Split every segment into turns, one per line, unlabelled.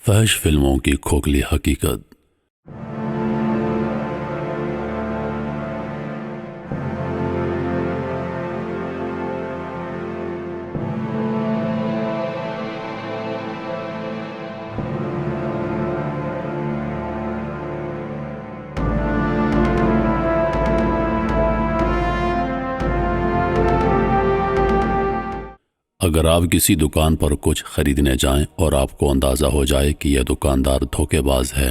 فحش فلموں کی کھوکھلی حقیقت۔ اگر آپ کسی دکان پر کچھ خریدنے جائیں اور آپ کو اندازہ ہو جائے کہ یہ دکاندار دھوکے باز ہے،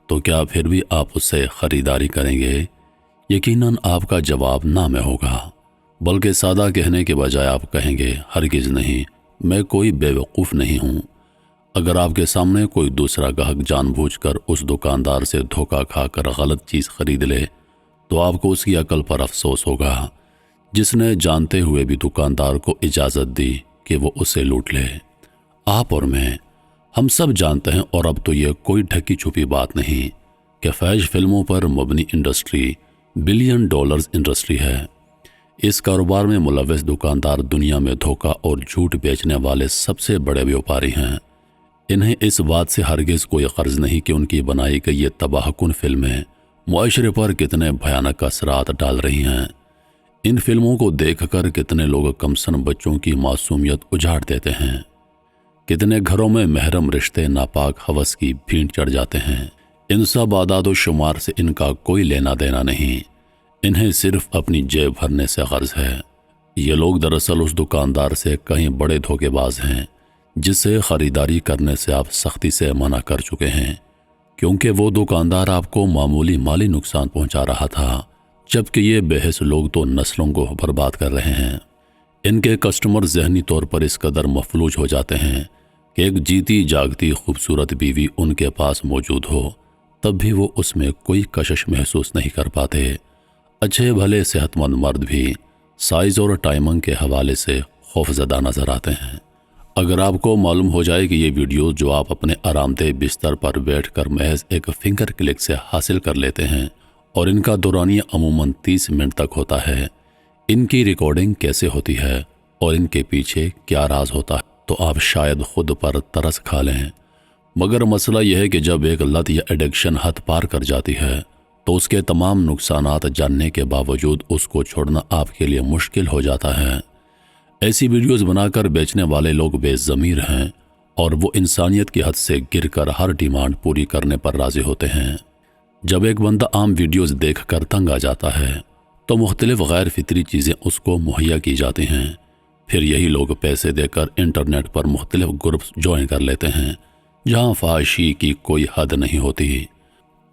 تو کیا پھر بھی آپ اس سے خریداری کریں گے؟ یقیناً آپ کا جواب نہ میں ہوگا، بلکہ سادہ کہنے کے بجائے آپ کہیں گے ہرگز نہیں، میں کوئی بے وقوف نہیں ہوں۔ اگر آپ کے سامنے کوئی دوسرا گاہک جان بوجھ کر اس دکاندار سے دھوکا کھا کر غلط چیز خرید لے تو آپ کو اس کی عقل پر افسوس ہوگا، جس نے جانتے ہوئے بھی دکاندار کو اجازت دی کہ وہ اسے لوٹ لے۔ آپ اور میں، ہم سب جانتے ہیں، اور اب تو یہ کوئی ڈھکی چھپی بات نہیں کہ فحش فلموں پر مبنی انڈسٹری بلین ڈالرز انڈسٹری ہے۔ اس کاروبار میں ملوث دکاندار دنیا میں دھوکا اور جھوٹ بیچنے والے سب سے بڑے بیوپاری ہیں۔ انہیں اس بات سے ہرگز کوئی غرض نہیں کہ ان کی بنائی گئی یہ تباہ کن فلمیں معاشرے پر کتنے بھیانک اثرات ڈال رہی ہیں۔ ان فلموں کو دیکھ کر کتنے لوگ کمسن بچوں کی معصومیت اجاڑ دیتے ہیں، کتنے گھروں میں محرم رشتے ناپاک ہوس کی بھینٹ چڑھ جاتے ہیں۔ ان سب اعداد و شمار سے ان کا کوئی لینا دینا نہیں، انہیں صرف اپنی جیب بھرنے سے غرض ہے۔ یہ لوگ دراصل اس دکاندار سے کہیں بڑے دھوکے باز ہیں جس سے خریداری کرنے سے آپ سختی سے منع کر چکے ہیں، کیونکہ وہ دکاندار آپ کو معمولی مالی نقصان پہنچا رہا تھا، جبکہ یہ بے حس لوگ تو نسلوں کو برباد کر رہے ہیں۔ ان کے کسٹمر ذہنی طور پر اس قدر مفلوج ہو جاتے ہیں کہ ایک جیتی جاگتی خوبصورت بیوی ان کے پاس موجود ہو تب بھی وہ اس میں کوئی کشش محسوس نہیں کر پاتے۔ اچھے بھلے صحت مند مرد بھی سائز اور ٹائمنگ کے حوالے سے خوفزدہ نظر آتے ہیں۔ اگر آپ کو معلوم ہو جائے کہ یہ ویڈیوز جو آپ اپنے آرام دہ بستر پر بیٹھ کر محض ایک فنگر کلک سے حاصل کر لیتے ہیں اور ان کا دورانیہ عموماً 30 منٹ تک ہوتا ہے، ان کی ریکارڈنگ کیسے ہوتی ہے اور ان کے پیچھے کیا راز ہوتا ہے، تو آپ شاید خود پر ترس کھا لیں۔ مگر مسئلہ یہ ہے کہ جب ایک لت یا ایڈکشن حد پار کر جاتی ہے تو اس کے تمام نقصانات جاننے کے باوجود اس کو چھوڑنا آپ کے لیے مشکل ہو جاتا ہے۔ ایسی ویڈیوز بنا کر بیچنے والے لوگ بے ضمیر ہیں اور وہ انسانیت کی حد سے گر کر ہر ڈیمانڈ پوری کرنے پر راضی ہوتے ہیں۔ جب ایک بندہ عام ویڈیوز دیکھ کر تنگ آ جاتا ہے تو مختلف غیر فطری چیزیں اس کو مہیا کی جاتی ہیں، پھر یہی لوگ پیسے دے کر انٹرنیٹ پر مختلف گروپس جوائن کر لیتے ہیں جہاں فحاشی کی کوئی حد نہیں ہوتی۔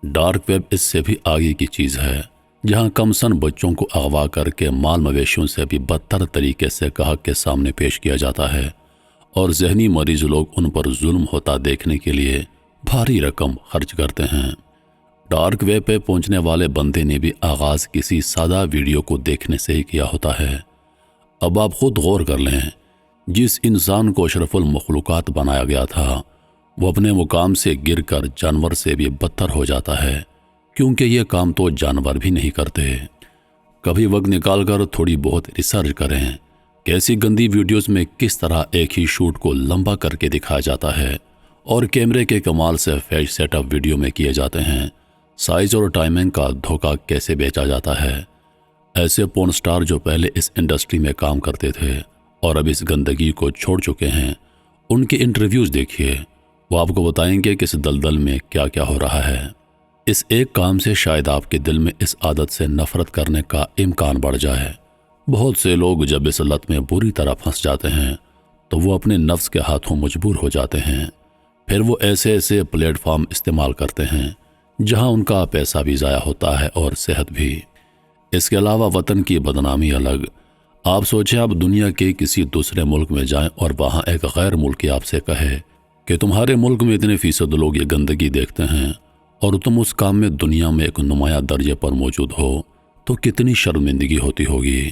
ڈارک ویب اس سے بھی آگے کی چیز ہے، جہاں کمسن بچوں کو اغوا کر کے مال مویشیوں سے بھی بدتر طریقے سے گاہک کے سامنے پیش کیا جاتا ہے، اور ذہنی مریض لوگ ان پر ظلم ہوتا دیکھنے کے لیے بھاری رقم خرچ کرتے ہیں۔ ڈارک ویب پہ پہنچنے والے بندے نے بھی آغاز کسی سادہ ویڈیو کو دیکھنے سے ہی کیا ہوتا ہے۔ اب آپ خود غور کر لیں، جس انسان کو اشرف المخلوقات بنایا گیا تھا وہ اپنے مقام سے گر کر جانور سے بھی بدتر ہو جاتا ہے، کیونکہ یہ کام تو جانور بھی نہیں کرتے۔ کبھی وقت نکال کر تھوڑی بہت ریسرچ کریں کہ ایسی گندی ویڈیوز میں کس طرح ایک ہی شوٹ کو لمبا کر کے دکھایا جاتا ہے اور کیمرے کے کمال سے فیش سیٹ اپ ویڈیو میں کیے جاتے ہیں، سائز اور ٹائمنگ کا دھوکہ کیسے بیچا جاتا ہے۔ ایسے پورن سٹار جو پہلے اس انڈسٹری میں کام کرتے تھے اور اب اس گندگی کو چھوڑ چکے ہیں، ان کے انٹرویوز دیکھیے، وہ آپ کو بتائیں گے کہ اس دلدل میں کیا کیا ہو رہا ہے۔ اس ایک کام سے شاید آپ کے دل میں اس عادت سے نفرت کرنے کا امکان بڑھ جائے۔ بہت سے لوگ جب اس لت میں بری طرح پھنس جاتے ہیں تو وہ اپنے نفس کے ہاتھوں مجبور ہو جاتے ہیں، پھر وہ ایسے ایسے پلیٹ فارم استعمال کرتے ہیں جہاں ان کا پیسہ بھی ضائع ہوتا ہے اور صحت بھی۔ اس کے علاوہ وطن کی بدنامی الگ۔ آپ سوچیں، آپ دنیا کے کسی دوسرے ملک میں جائیں اور وہاں ایک غیر ملکی آپ سے کہے کہ تمہارے ملک میں اتنے فیصد لوگ یہ گندگی دیکھتے ہیں اور تم اس کام میں دنیا میں ایک نمایاں درجے پر موجود ہو، تو کتنی شرمندگی ہوتی ہوگی۔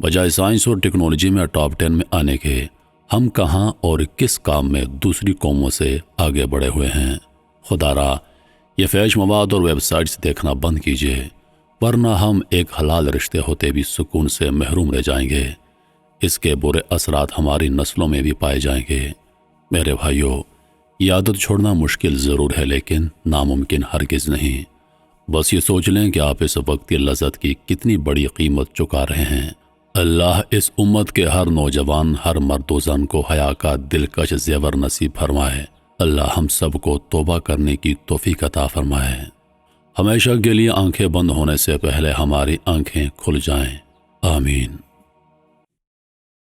بجائے سائنس اور ٹیکنالوجی میں ٹاپ 10 میں آنے کے، ہم کہاں اور کس کام میں دوسری قوموں سے آگے بڑھے ہوئے ہیں۔ خدا را یہ فحش مواد اور ویب سائٹس دیکھنا بند کیجیے، ورنہ ہم ایک حلال رشتے ہوتے بھی سکون سے محروم رہ جائیں گے۔ اس کے برے اثرات ہماری نسلوں میں بھی پائے جائیں گے۔ میرے بھائیوں، یہ عادت چھوڑنا مشکل ضرور ہے لیکن ناممکن ہرگز نہیں۔ بس یہ سوچ لیں کہ آپ اس وقتی لذت کی کتنی بڑی قیمت چکا رہے ہیں۔ اللہ اس امت کے ہر نوجوان، ہر مرد و زن کو حیا کا دلکش زیور نصیب فرمائے۔ اللہ ہم سب کو توبہ کرنے کی توفیق عطا فرمائے۔ ہمیشہ کے لیے آنکھیں بند ہونے سے پہلے ہماری آنکھیں کھل جائیں۔ آمین۔